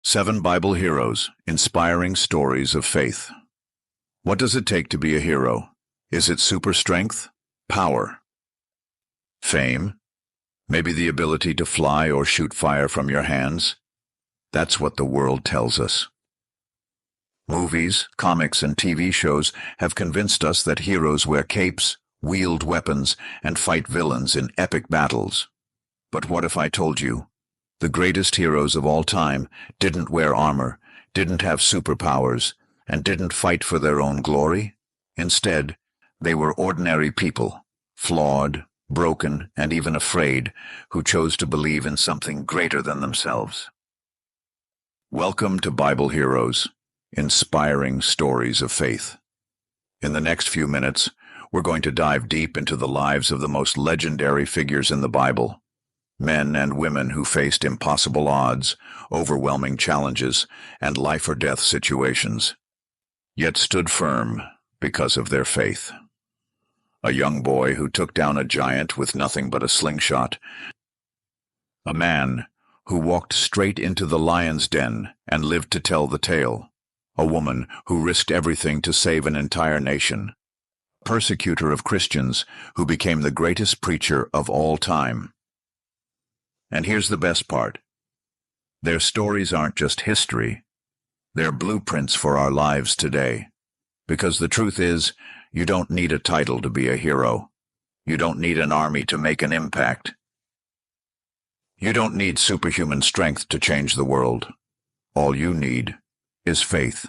7 Bible Heroes, Inspiring Stories of Faith. What does it take to be a hero? Is it super strength? Power? Fame? Maybe the ability to fly or shoot fire from your hands? That's what the world tells us. Movies, comics, and TV shows have convinced us that heroes wear capes, wield weapons, and fight villains in epic battles. But what if I told you the greatest heroes of all time didn't wear armor, didn't have superpowers, and didn't fight for their own glory? Instead, they were ordinary people, flawed, broken, and even afraid, who chose to believe in something greater than themselves. Welcome to Bible Heroes, Inspiring Stories of Faith. In the next few minutes, we're going to dive deep into the lives of the most legendary figures in the Bible. Men and women who faced impossible odds, overwhelming challenges, and life-or-death situations, yet stood firm because of their faith. A young boy who took down a giant with nothing but a slingshot. A man who walked straight into the lion's den and lived to tell the tale. A woman who risked everything to save an entire nation. Persecutor of Christians who became the greatest preacher of all time. And here's the best part. Their stories aren't just history. They're blueprints for our lives today. Because the truth is, you don't need a title to be a hero. You don't need an army to make an impact. You don't need superhuman strength to change the world. All you need is faith.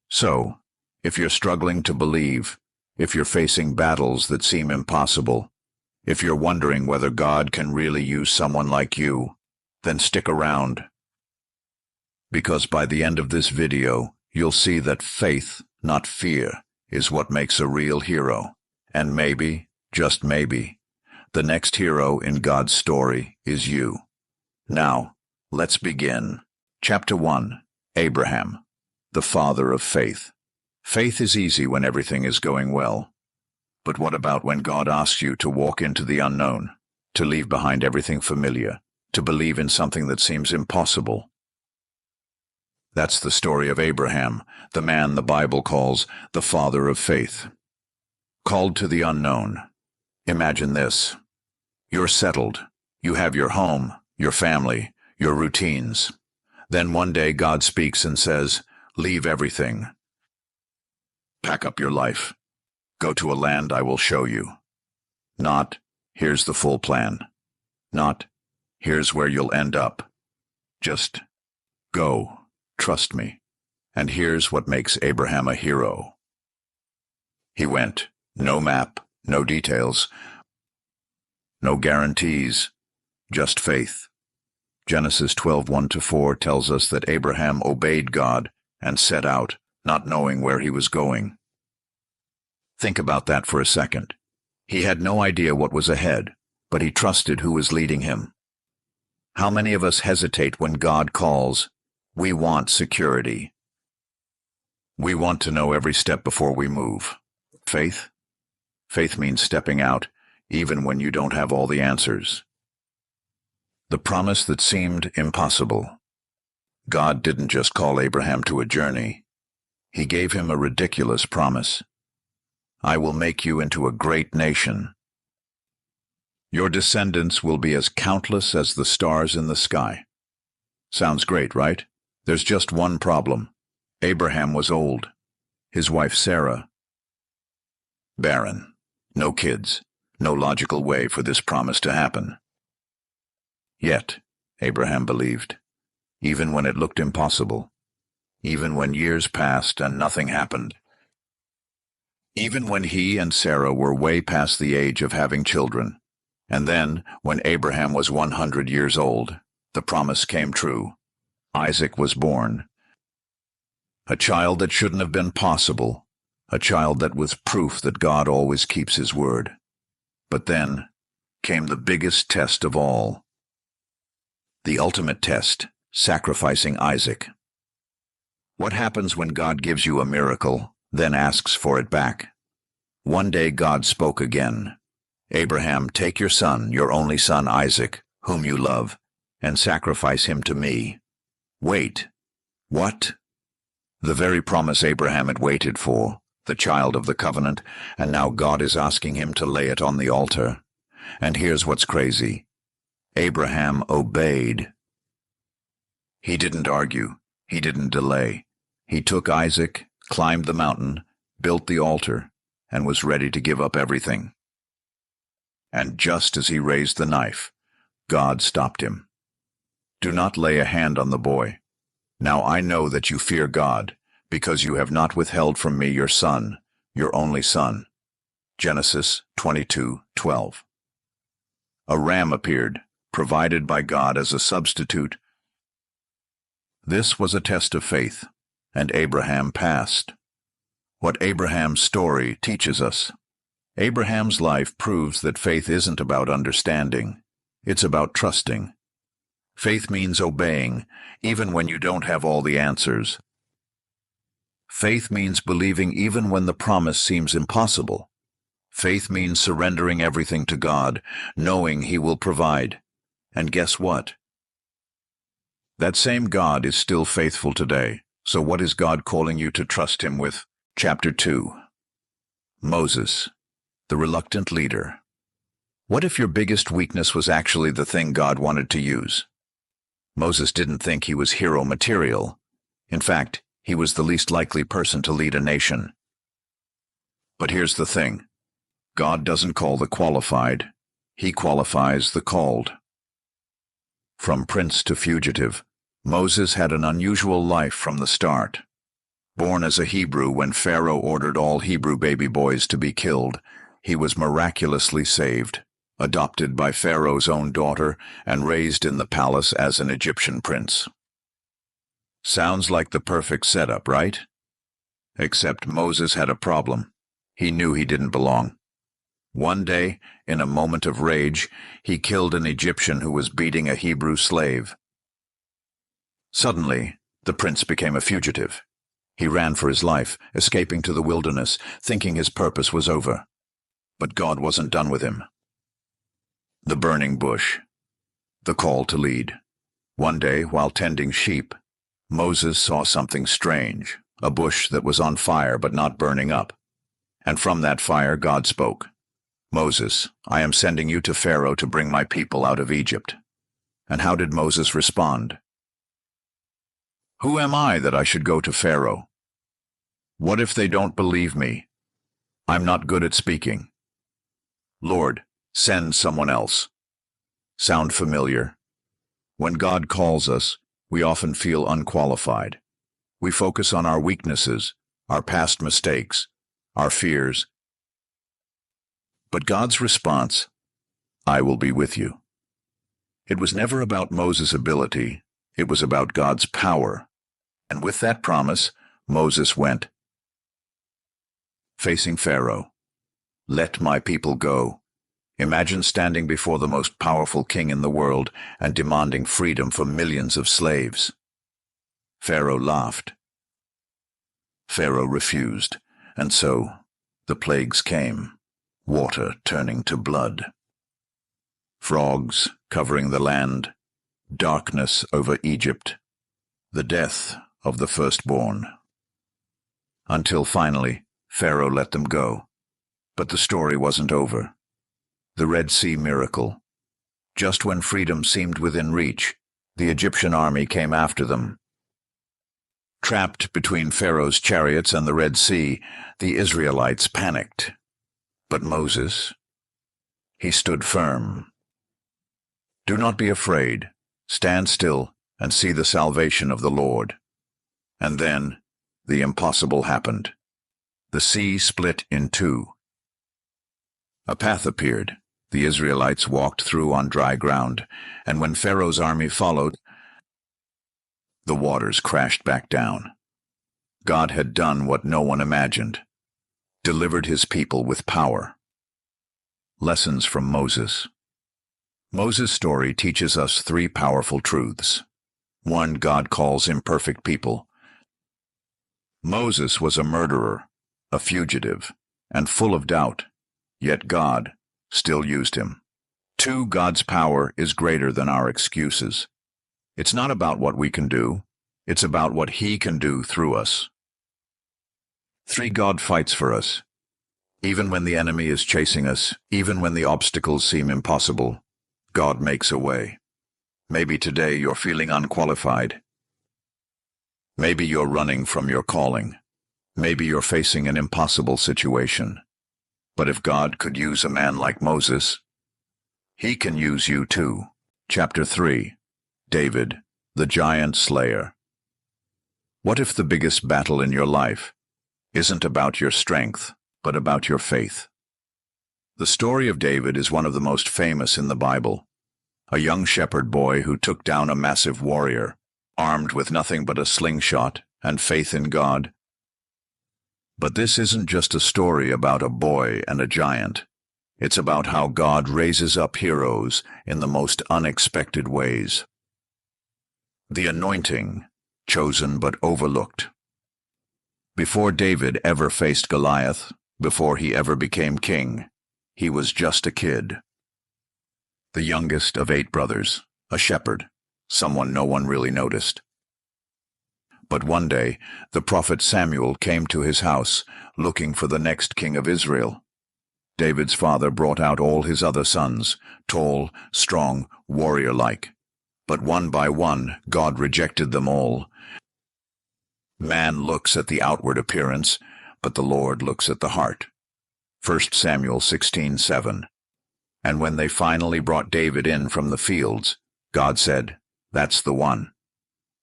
So, if you're struggling to believe, if you're facing battles that seem impossible, if you're wondering whether God can really use someone like you, then stick around. Because by the end of this video, you'll see that faith, not fear, is what makes a real hero. And maybe, just maybe, the next hero in God's story is you. Now, let's begin. Chapter 1. Abraham, the father of faith. Faith is easy when everything is going well. But what about when God asks you to walk into the unknown, to leave behind everything familiar, to believe in something that seems impossible? That's the story of Abraham, the man the Bible calls the father of faith. Called to the unknown. Imagine this. You're settled. You have your home, your family, your routines. Then one day God speaks and says, "Leave everything. Pack up your life. Go to a land I will show you." Not, "Here's the full plan." Not, "Here's where you'll end up." Just, "Go. Trust me." And here's what makes Abraham a hero. He went. No map, no details, no guarantees, just faith. Genesis 12:1-4 tells us that Abraham obeyed God and set out, not knowing where he was going. Think about that for a second. He had no idea what was ahead, but he trusted who was leading him. How many of us hesitate when God calls? We want security. We want to know every step before we move. Faith? Faith means stepping out, even when you don't have all the answers. The promise that seemed impossible. God didn't just call Abraham to a journey. He gave him a ridiculous promise. "I will make you into a great nation. Your descendants will be as countless as the stars in the sky." Sounds great, right? There's just one problem. Abraham was old. His wife Sarah, barren. No kids. No logical way for this promise to happen. Yet, Abraham believed, even when it looked impossible, even when years passed and nothing happened. Even when he and Sarah were way past the age of having children. And then, when Abraham was 100 years old, the promise came true. Isaac was born. A child that shouldn't have been possible. A child that was proof that God always keeps his word. But then came the biggest test of all. The ultimate test, sacrificing Isaac. What happens when God gives you a miracle, then asks for it back? One day God spoke again. "Abraham, take your son, your only son Isaac, whom you love, and sacrifice him to me." Wait, What? The very promise Abraham had waited for, the child of the covenant, and now God is asking him to lay it on the altar. And here's what's crazy. Abraham obeyed. He didn't argue. He didn't delay. He took Isaac, climbed the mountain, built the altar, and was ready to give up everything. And just as he raised the knife, God stopped him. Do not lay a hand on the boy. Now I know that you fear God, because you have not withheld from me your son, your only son. Genesis 22:12. A ram appeared, provided by God as a substitute. This was a test of faith, and Abraham passed. What Abraham's story teaches us. Abraham's life proves that faith isn't about understanding. It's about trusting. Faith means obeying, even when you don't have all the answers. Faith means believing even when the promise seems impossible. Faith means surrendering everything to God, knowing He will provide. And guess what? That same God is still faithful today. So what is God calling you to trust Him with? Chapter 2. Moses, the reluctant leader. What if your biggest weakness was actually the thing God wanted to use? Moses didn't think he was hero material. In fact, he was the least likely person to lead a nation. But here's the thing. God doesn't call the qualified. He qualifies the called. From prince to fugitive, Moses had an unusual life from the start. Born as a Hebrew when Pharaoh ordered all Hebrew baby boys to be killed, he was miraculously saved, adopted by Pharaoh's own daughter, and raised in the palace as an Egyptian prince. Sounds like the perfect setup, right? Except Moses had a problem. He knew he didn't belong. One day, in a moment of rage, he killed an Egyptian who was beating a Hebrew slave. Suddenly, the prince became a fugitive. He ran for his life, escaping to the wilderness, thinking his purpose was over. But God wasn't done with him. The burning bush. The call to lead. One day, while tending sheep, Moses saw something strange, a bush that was on fire but not burning up. And from that fire God spoke. Moses, I am sending you to Pharaoh to bring my people out of Egypt. And how did Moses respond? Who am I that I should go to Pharaoh? What if they don't believe me? I'm not good at speaking. Lord, send someone else. Sound familiar? When God calls us, we often feel unqualified. We focus on our weaknesses, our past mistakes, our fears. But God's response, I will be with you. It was never about Moses' ability, it was about God's power. And with that promise, Moses went. Facing Pharaoh. Let my people go. Imagine standing before the most powerful king in the world and demanding freedom for millions of slaves. Pharaoh laughed. Pharaoh refused, and so the plagues came, water turning to blood. Frogs covering the land, darkness over Egypt, the death of the firstborn. Until finally, Pharaoh let them go. But the story wasn't over. The Red Sea miracle. Just when freedom seemed within reach, the Egyptian army came after them. Trapped between Pharaoh's chariots and the Red Sea, the Israelites panicked. But Moses, he stood firm. Do not be afraid. Stand still and see the salvation of the Lord. And then, the impossible happened. The sea split in two. A path appeared. The Israelites walked through on dry ground, and when Pharaoh's army followed, the waters crashed back down. God had done what no one imagined, delivered his people with power. Lessons from Moses. Moses' story teaches us three powerful truths. 1. God calls imperfect people. Moses was a murderer, a fugitive, and full of doubt, yet God still used him. 2. God's power is greater than our excuses. It's not about what we can do. It's about what He can do through us. 3. God fights for us. Even when the enemy is chasing us, even when the obstacles seem impossible, God makes a way. Maybe today you're feeling unqualified. Maybe you're running from your calling. Maybe you're facing an impossible situation. But if God could use a man like Moses, He can use you too. Chapter 3. David, the giant slayer. What if the biggest battle in your life isn't about your strength, but about your faith? The story of David is one of the most famous in the Bible. A young shepherd boy who took down a massive warrior, armed with nothing but a slingshot and faith in God. But this isn't just a story about a boy and a giant. It's about how God raises up heroes in the most unexpected ways. The anointing, chosen but overlooked. Before David ever faced Goliath, before he ever became king, he was just a kid. The youngest of 8 brothers, a shepherd, someone no one really noticed. But one day, the prophet Samuel came to his house, looking for the next king of Israel. David's father brought out all his other sons, tall, strong, warrior-like. But one by one, God rejected them all. Man looks at the outward appearance, but the Lord looks at the heart. 1 Samuel 16:7. And when they finally brought David in from the fields, God said, "That's the one."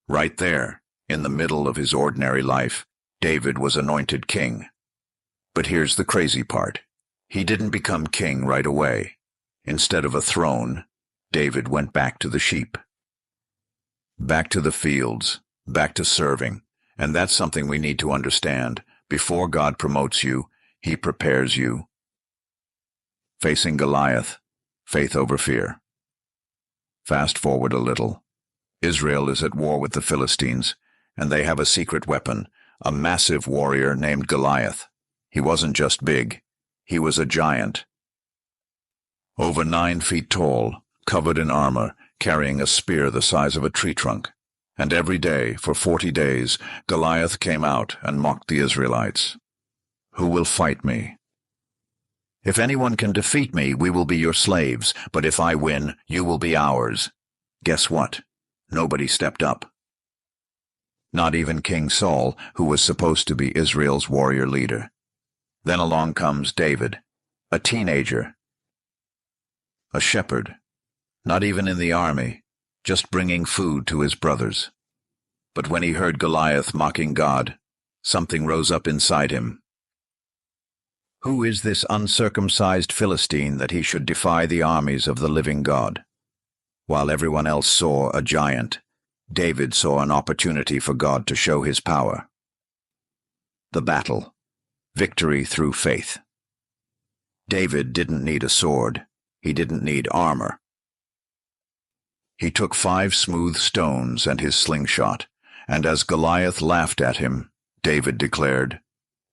Right there, in the middle of his ordinary life, David was anointed king. But here's the crazy part. He didn't become king right away. Instead of a throne, David went back to the sheep. Back to the fields, back to serving. And that's something we need to understand. Before God promotes you, He prepares you. Facing Goliath, faith over fear. Fast forward a little. Israel is at war with the Philistines, and they have a secret weapon, a massive warrior named Goliath. He wasn't just big, he was a giant. Over 9 feet tall, covered in armor, carrying a spear the size of a tree trunk. And every day, for 40 days, Goliath came out and mocked the Israelites. Who will fight me? If anyone can defeat me, we will be your slaves, but if I win, you will be ours. Guess what? Nobody stepped up. Not even King Saul, who was supposed to be Israel's warrior leader. Then along comes David, a teenager, a shepherd, not even in the army, just bringing food to his brothers. But when he heard Goliath mocking God, something rose up inside him. Who is this uncircumcised Philistine that he should defy the armies of the living God? While everyone else saw a giant, David saw an opportunity for God to show His power. The battle. Victory through faith. David didn't need a sword. He didn't need armor. He took 5 smooth stones and his slingshot, and as Goliath laughed at him, David declared,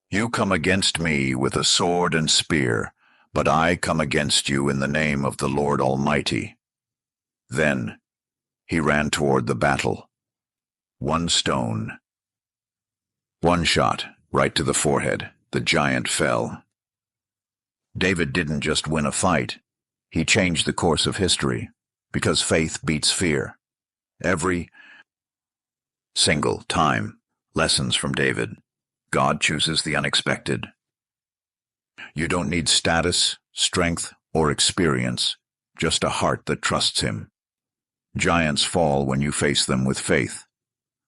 "You come against me with a sword and spear, but I come against you in the name of the Lord Almighty." Then he ran toward the battle. 1 stone. 1 shot, right to the forehead. The giant fell. David didn't just win a fight. He changed the course of history, because faith beats fear. Every single time. Lessons from David. God chooses the unexpected. You don't need status, strength, or experience, just a heart that trusts Him. Giants fall when you face them with faith.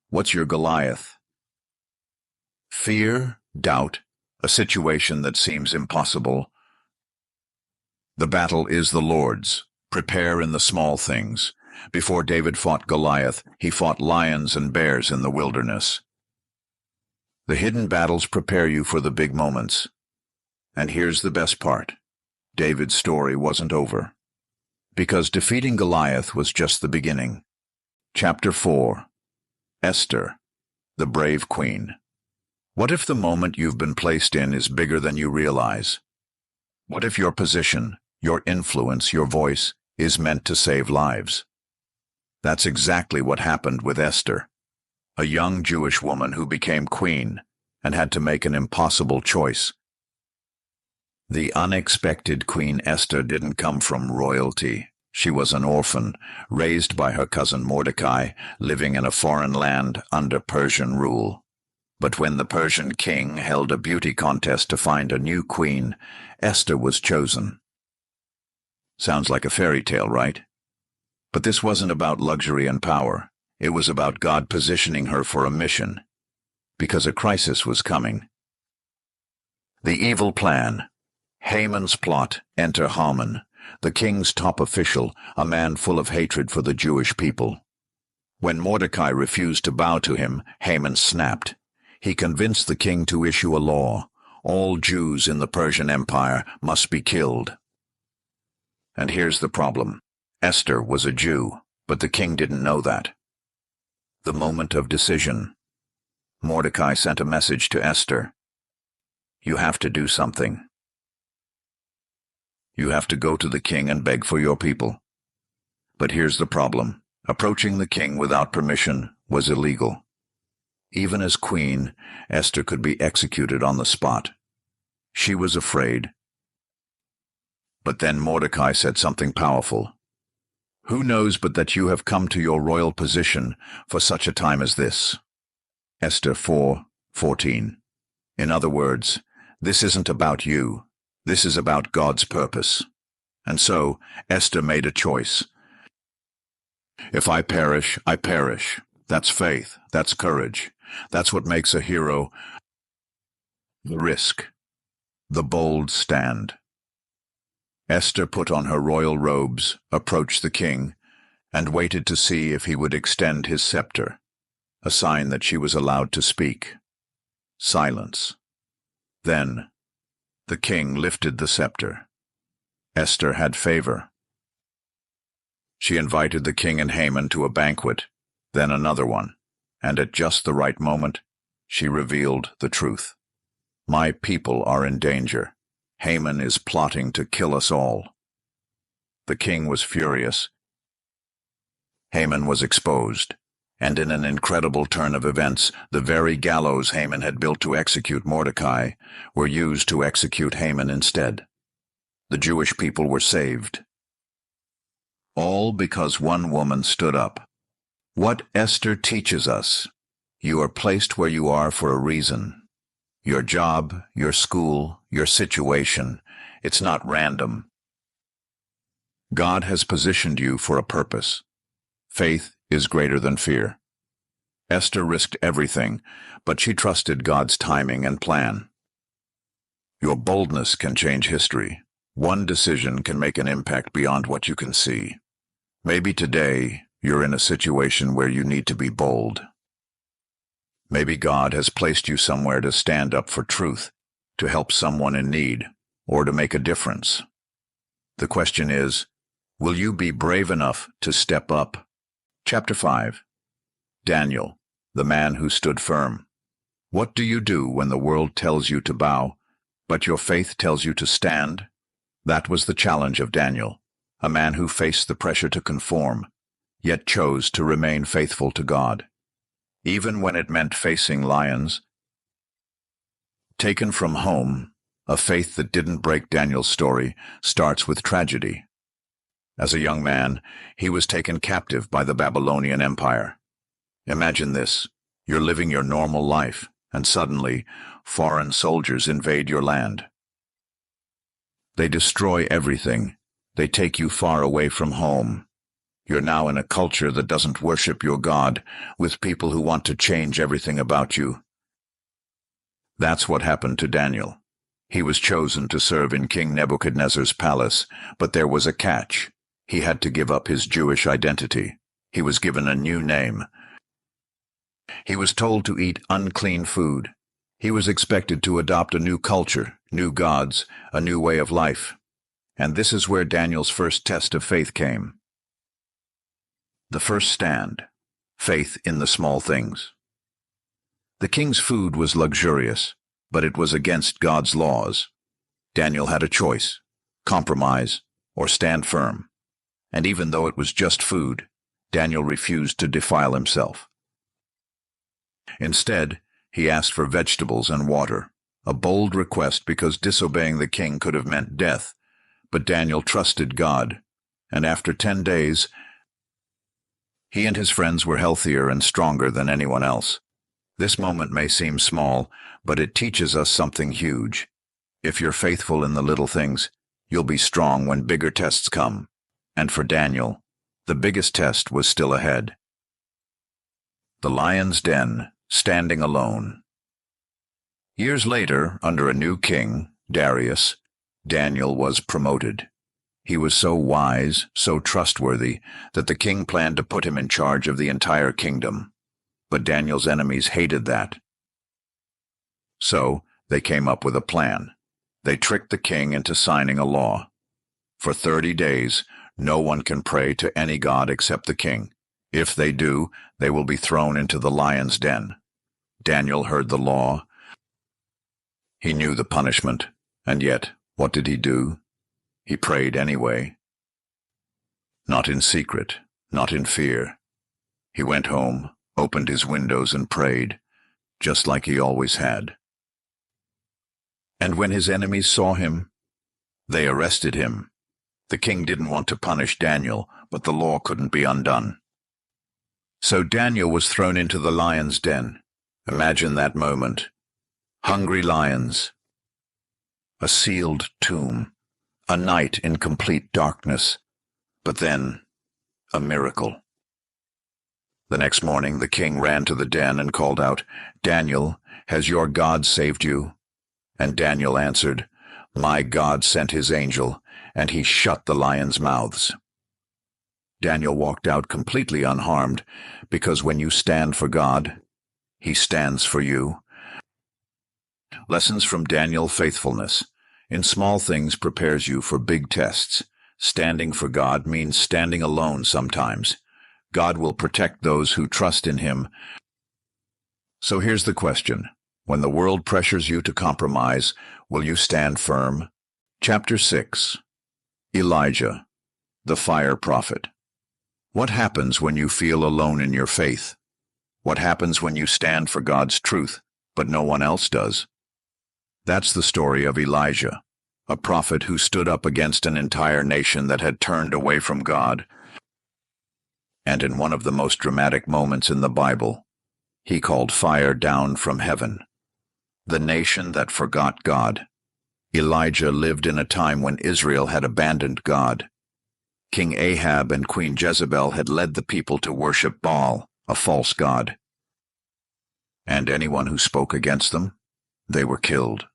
What's your Goliath? Fear, doubt, a situation that seems impossible. The battle is the Lord's. Prepare in the small things. Before David fought Goliath, he fought lions and bears in the wilderness. The hidden battles prepare you for the big moments. And here's the best part. David's story wasn't over. Because defeating Goliath was just the beginning. Chapter 4. Esther, the brave queen. What if the moment you've been placed in is bigger than you realize? What if your position, your influence, your voice is meant to save lives? That's exactly what happened with Esther. a young Jewish woman who became queen and had to make an impossible choice. The unexpected Queen Esther didn't come from royalty. She was an orphan, raised by her cousin Mordecai, living in a foreign land under Persian rule. But when the Persian king held a beauty contest to find a new queen, Esther was chosen. Sounds like a fairy tale, right? But this wasn't about luxury and power. It was about God positioning her for a mission, because a crisis was coming. The evil plan. Haman's plot. Enter Haman, the king's top official, a man full of hatred for the Jewish people. When Mordecai refused to bow to him, Haman snapped. He convinced the king to issue a law. All Jews in the Persian Empire must be killed. And here's the problem. Esther was a Jew, but the king didn't know that. The moment of decision. Mordecai sent a message to Esther. You have to do something. You have to go to the king and beg for your people. But here's the problem. Approaching the king without permission was illegal. Even as queen, Esther could be executed on the spot. She was afraid. But then Mordecai said something powerful. Who knows but that you have come to your royal position for such a time as this? Esther 4:14. In other words, this isn't about you. This is about God's purpose. And so, Esther made a choice. If I perish, I perish. That's faith. That's courage. That's what makes a hero. The risk. The bold stand. Esther put on her royal robes, approached the king, and waited to see if he would extend his scepter, a sign that she was allowed to speak. Silence. Then, the king lifted the scepter. Esther had favor. She invited the king and Haman to a banquet, then another one, and at just the right moment, she revealed the truth. My people are in danger. Haman is plotting to kill us all. The king was furious. Haman was exposed, and in an incredible turn of events, the very gallows Haman had built to execute Mordecai were used to execute Haman instead. The Jewish people were saved. All because one woman stood up. What Esther teaches us: you are placed where you are for a reason. Your job, your school, your situation, it's not random. God has positioned you for a purpose. Faith is greater than fear. Esther risked everything, but she trusted God's timing and plan. Your boldness can change history. One decision can make an impact beyond what you can see. Maybe today you're in a situation where you need to be bold. Maybe God has placed you somewhere to stand up for truth, to help someone in need, or to make a difference. The question is, will you be brave enough to step up? Chapter 5. Daniel, the man who stood firm. What do you do when the world tells you to bow, but your faith tells you to stand? That was the challenge of Daniel, a man who faced the pressure to conform, yet chose to remain faithful to God, even when it meant facing lions. Taken from home, a faith that didn't break Daniel's story starts with tragedy. As a young man, he was taken captive by the Babylonian Empire. Imagine this: you're living your normal life, and suddenly, foreign soldiers invade your land. They destroy everything. They take you far away from home. You're now in a culture that doesn't worship your God, with people who want to change everything about you. That's what happened to Daniel. He was chosen to serve in King Nebuchadnezzar's palace, but there was a catch. He had to give up his Jewish identity. He was given a new name. He was told to eat unclean food. He was expected to adopt a new culture, new gods, a new way of life. And this is where Daniel's first test of faith came. The first stand: faith in the small things. The king's food was luxurious, but it was against God's laws. Daniel had a choice: compromise or stand firm. And even though it was just food, Daniel refused to defile himself. Instead, he asked for vegetables and water, a bold request because disobeying the king could have meant death. But Daniel trusted God, and after 10 days, he and his friends were healthier and stronger than anyone else. This moment may seem small, but it teaches us something huge. If you're faithful in the little things, you'll be strong when bigger tests come. And for Daniel, the biggest test was still ahead. The lion's den, standing alone. Years later, under a new king, Darius, Daniel was promoted. He was so wise, so trustworthy, that the king planned to put him in charge of the entire kingdom. But Daniel's enemies hated that. So they came up with a plan. They tricked the king into signing a law. For 30 days, no one can pray to any god except the king. If they do, they will be thrown into the lion's den. Daniel heard the law. He knew the punishment, and yet, what did he do? He prayed anyway. Not in secret, not in fear. He went home, opened his windows and prayed, just like he always had. And when his enemies saw him, they arrested him. The king didn't want to punish Daniel, but the law couldn't be undone. So Daniel was thrown into the lion's den. Imagine that moment. Hungry lions. A sealed tomb. A night in complete darkness. But then, a miracle. The next morning, the king ran to the den and called out, "Daniel, has your God saved you?" And Daniel answered, "My God sent his angel, and he shut the lions' mouths." Daniel walked out completely unharmed, because when you stand for God, he stands for you. Lessons from Daniel: faithfulness. In small things prepares you for big tests. Standing for God means standing alone sometimes. God will protect those who trust in him. So here's the question. When the world pressures you to compromise, will you stand firm? Chapter 6. Elijah, the fire prophet. What happens when you feel alone in your faith? What happens when you stand for God's truth, but no one else does? That's the story of Elijah, a prophet who stood up against an entire nation that had turned away from God. And in one of the most dramatic moments in the Bible, he called fire down from heaven. The nation that forgot God. Elijah lived in a time when Israel had abandoned God. King Ahab and Queen Jezebel had led the people to worship Baal, a false god. And anyone who spoke against them, they were killed.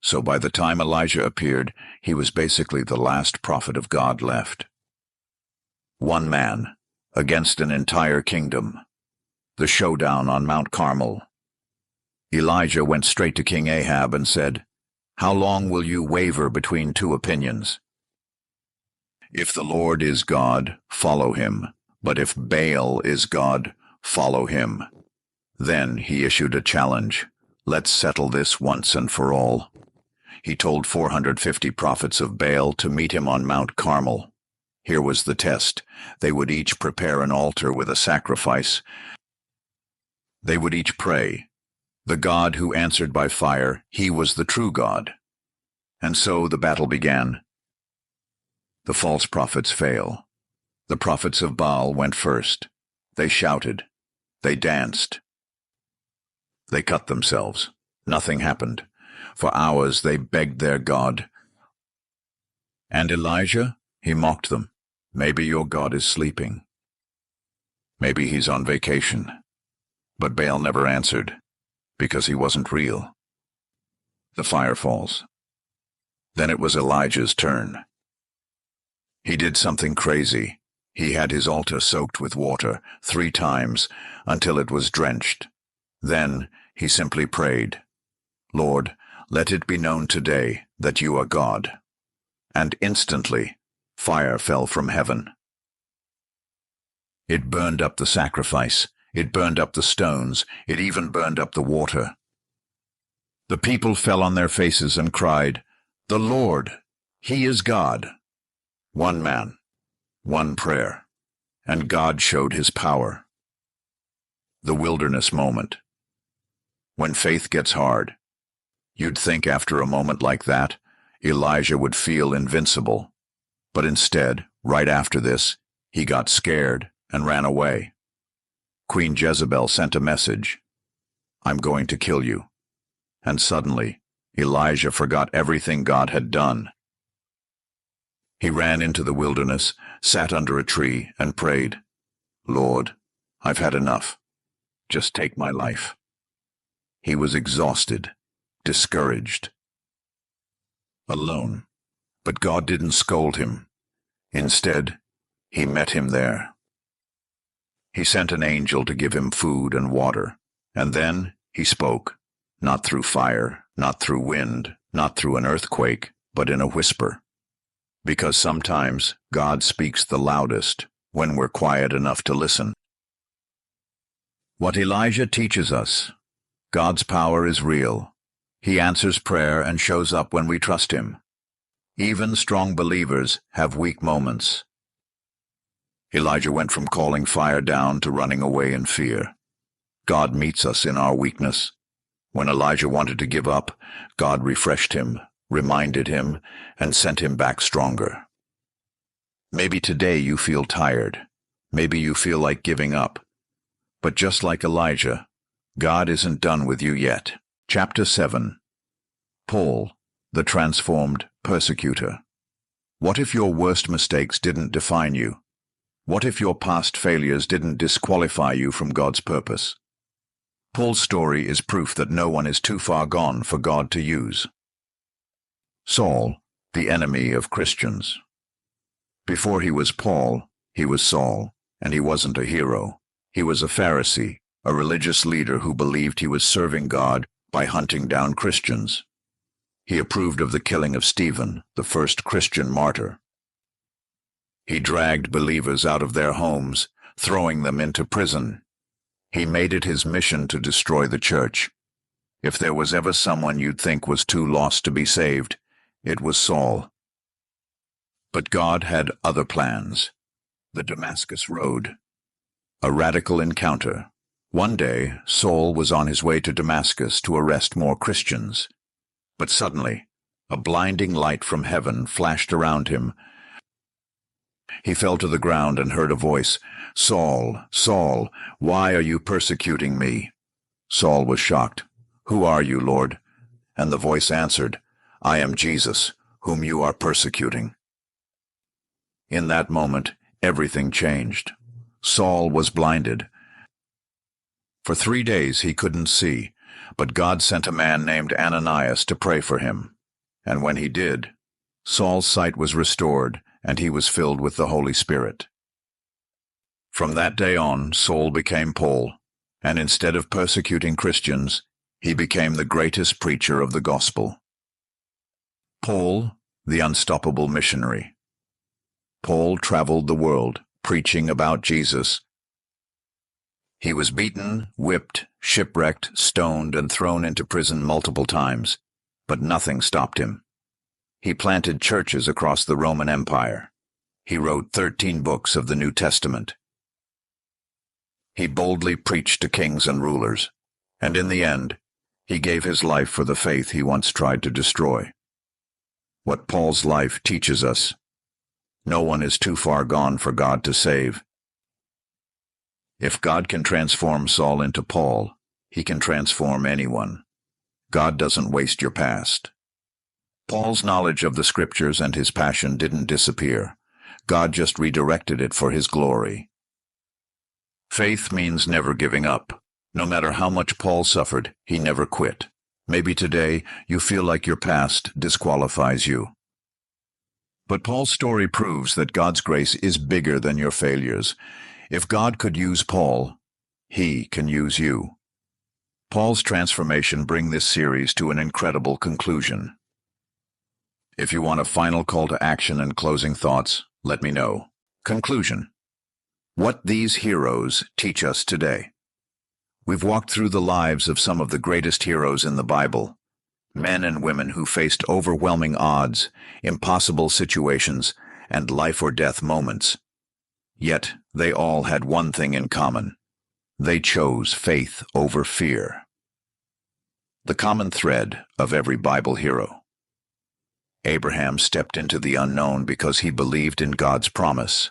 So by the time Elijah appeared, he was basically the last prophet of God left. One man, against an entire kingdom. The showdown on Mount Carmel. Elijah went straight to King Ahab and said, "How long will you waver between two opinions? If the Lord is God, follow him, but if Baal is God, follow him." Then he issued a challenge. "Let's settle this once and for all." He told 450 prophets of Baal to meet him on Mount Carmel. Here was the test. They would each prepare an altar with a sacrifice. They would each pray. The God who answered by fire, he was the true God. And so the battle began. The false prophets fail. The prophets of Baal went first. They shouted. They danced. They cut themselves. Nothing happened. For hours they begged their God. And Elijah, he mocked them. "Maybe your God is sleeping. Maybe he's on vacation." But Baal never answered, because he wasn't real. The fire falls. Then it was Elijah's turn. He did something crazy. He had his altar soaked with water 3 times until it was drenched. Then he simply prayed, "Lord, let it be known today that you are God." And instantly, fire fell from heaven. It burned up the sacrifice. It burned up the stones. It even burned up the water. The people fell on their faces and cried, "The Lord, he is God." One man, one prayer, and God showed his power. The wilderness moment. When faith gets hard, you'd think after a moment like that, Elijah would feel invincible. But instead, right after this, he got scared and ran away. Queen Jezebel sent a message, "I'm going to kill you." And suddenly, Elijah forgot everything God had done. He ran into the wilderness, sat under a tree, and prayed, "Lord, I've had enough. Just take my life." He was exhausted, discouraged, alone. But God didn't scold him. Instead, he met him there. He sent an angel to give him food and water, and then he spoke, not through fire, not through wind, not through an earthquake, but in a whisper. Because sometimes God speaks the loudest when we're quiet enough to listen. What Elijah teaches us: God's power is real. He answers prayer and shows up when we trust him. Even strong believers have weak moments. Elijah went from calling fire down to running away in fear. God meets us in our weakness. When Elijah wanted to give up, God refreshed him, reminded him, and sent him back stronger. Maybe today you feel tired. Maybe you feel like giving up. But just like Elijah, God isn't done with you yet. Chapter 7. Paul, the transformed persecutor. What if your worst mistakes didn't define you? What if your past failures didn't disqualify you from God's purpose? Paul's story is proof that no one is too far gone for God to use. Saul, the enemy of Christians. Before he was Paul, he was Saul, and he wasn't a hero. He was a Pharisee, a religious leader who believed he was serving God by hunting down Christians. He approved of the killing of Stephen, the first Christian martyr. He dragged believers out of their homes, throwing them into prison. He made it his mission to destroy the church. If there was ever someone you'd think was too lost to be saved, it was Saul. But God had other plans. The Damascus Road. A radical encounter. One day, Saul was on his way to Damascus to arrest more Christians. But suddenly, a blinding light from heaven flashed around him. He fell to the ground and heard a voice, "Saul, Saul, why are you persecuting me?" Saul was shocked. "Who are you, Lord?" And the voice answered, "I am Jesus, whom you are persecuting." In that moment, everything changed. Saul was blinded. For 3 days he couldn't see, but God sent a man named Ananias to pray for him. And when he did, Saul's sight was restored, and he was filled with the Holy Spirit. From that day on, Saul became Paul, and instead of persecuting Christians, he became the greatest preacher of the gospel. Paul, the unstoppable missionary. Paul traveled the world, preaching about Jesus. He was beaten, whipped, shipwrecked, stoned, and thrown into prison multiple times, but nothing stopped him. He planted churches across the Roman Empire. He wrote 13 books of the New Testament. He boldly preached to kings and rulers, and in the end, he gave his life for the faith he once tried to destroy. What Paul's life teaches us: no one is too far gone for God to save. If God can transform Saul into Paul, he can transform anyone. God doesn't waste your past. Paul's knowledge of the scriptures and his passion didn't disappear. God just redirected it for his glory. Faith means never giving up. No matter how much Paul suffered, he never quit. Maybe today you feel like your past disqualifies you. But Paul's story proves that God's grace is bigger than your failures. If God could use Paul, he can use you. Paul's transformation brings this series to an incredible conclusion. If you want a final call to action and closing thoughts, let me know. Conclusion. What these heroes teach us today. We've walked through the lives of some of the greatest heroes in the Bible. Men and women who faced overwhelming odds, impossible situations, and life-or-death moments. Yet they all had one thing in common. They chose faith over fear. The common thread of every Bible hero. Abraham stepped into the unknown because he believed in God's promise.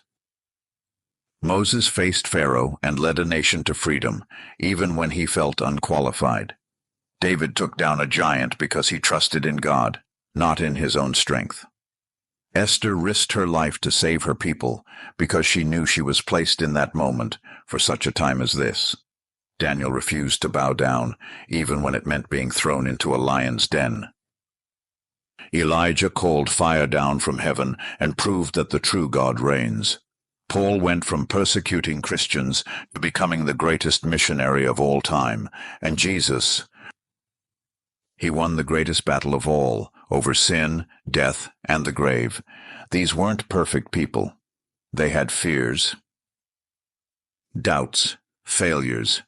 Moses faced Pharaoh and led a nation to freedom, even when he felt unqualified. David took down a giant because he trusted in God, not in his own strength. Esther risked her life to save her people because she knew she was placed in that moment for such a time as this. Daniel refused to bow down, even when it meant being thrown into a lion's den. Elijah called fire down from heaven and proved that the true God reigns. Paul went from persecuting Christians to becoming the greatest missionary of all time, and Jesus, he won the greatest battle of all, over sin, death, and the grave. These weren't perfect people. They had fears, doubts, failures.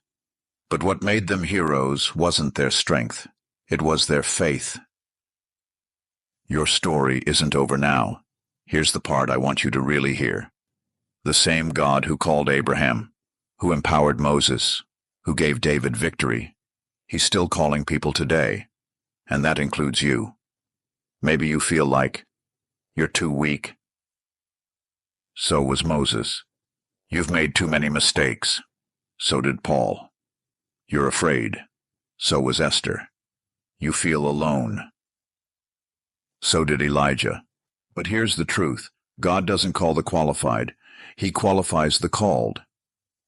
But what made them heroes wasn't their strength. It was their faith. Your story isn't over now. Here's the part I want you to really hear. The same God who called Abraham, who empowered Moses, who gave David victory, he's still calling people today, and that includes you. Maybe you feel like you're too weak. So was Moses. You've made too many mistakes. So did Paul. You're afraid. So was Esther. You feel alone. So did Elijah. But here's the truth. God doesn't call the qualified. He qualifies the called.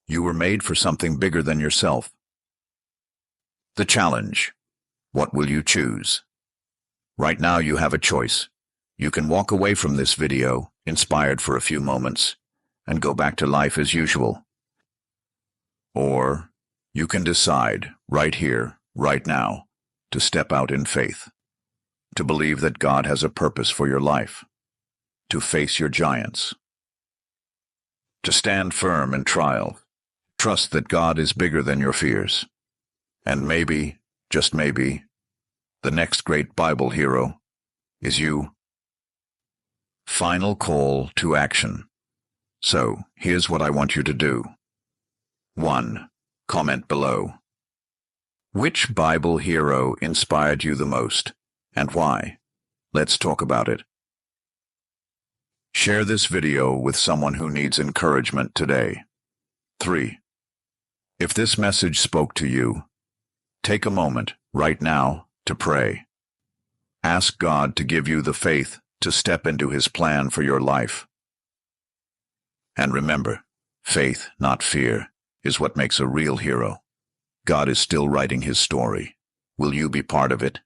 You were made for something bigger than yourself. The challenge. What will you choose? Right now you have a choice. You can walk away from this video, inspired for a few moments, and go back to life as usual. Or you can decide, right here, right now, to step out in faith, to believe that God has a purpose for your life, to face your giants, to stand firm in trial, trust that God is bigger than your fears, and maybe, just maybe, the next great Bible hero is you. Final call to action. So, here's what I want you to do. 1. Comment below. Which Bible hero inspired you the most, and why? Let's talk about it. Share this video with someone who needs encouragement today. 3. If this message spoke to you, take a moment, right now, to pray. Ask God to give you the faith to step into His plan for your life. And remember, faith, not fear, is what makes a real hero. God is still writing His story. Will you be part of it?